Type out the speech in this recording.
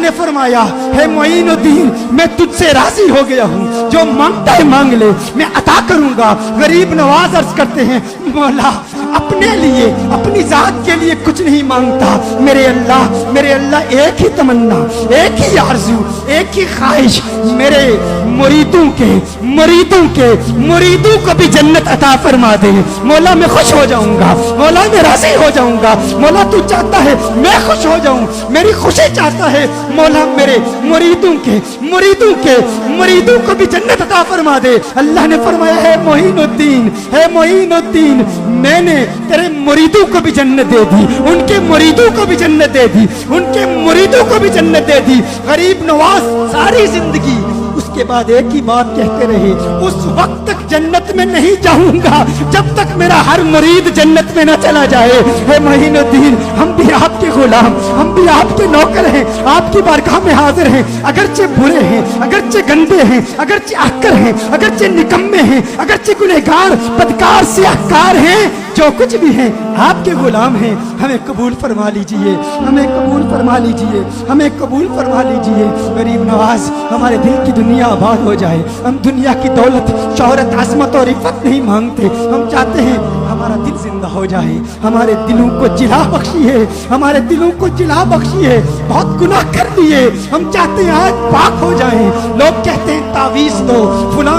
ने फरमाया, है मोइनुद्दीन, मैं तुझसे राजी हो गया हूँ, जो मांगता है मांग ले, मैं अता करूंगा। गरीब नवाज अर्ज करते हैं, मौला अपने लिए, अपनी जात के लिए कुछ नहीं मांगता। मेरे अल्लाह एक ही तमन्ना, एक ही आरज़ू, एक ही ख्वाहिश, मेरे मुरीदों को भी जन्नत अता फरमा दे। मौला मैं खुश हो जाऊंगा, मौला मैं राजी हो जाऊंगा। मौला तू चाहता है मैं खुश हो जाऊं, मेरी खुशी चाहता है। मौला मेरे मुरीदों को भी जन्नत अता फरमा दे। अल्लाह ने फरमाया, है मोइनुद्दीन, मैंने तेरे मुरीदों को भी जन्नत दे दी, उनके मुरीदों को भी जन्नत दे दी, उनके मुरीदों को भी जन्नत दे दी। गरीब नवाज सारी जिंदगी उसके बाद एक ही बात कहते रहे, उस वक्त तक जन्नत में नहीं जाऊंगा जब तक मेरा हर मुरीद जन्नत में न चला जाए। हे मोइनुद्दीन, हम भी आपके गुलाम, हम भी आपके नौकर हैं, आपकी बारगाह में हाजिर हैं। अगरचे बुरे हैं, अगरचे गंदे हैं, अगरचे अक्कर हैं, अगरचे निकम्मे हैं, अगरचे गुनहगार बदकार सियाहकार हैं, जो कुछ भी हैं आपके गुलाम हैं। हमें कबूल फरमा लीजिए, हमें कबूल फरमा लीजिए, हमें कबूल फरमा लीजिए। गरीब नवाज, हमारे दिल की दुनिया आबाद हो जाए। हम दुनिया की दौलत, शोहरत, आज़मत और इफ़्फ़त नहीं मांगते, हम चाहते हैं हमारा दिल जिंदा हो जाए। हमारे दिलों को जिला बख्शिए, हमारे दिलों को जिला बख्शिए। बहुत गुनाह कर दिए, हम चाहते हैं आज पाक हो जाएं। लोग कहते हैं तावीज़ दो, फुला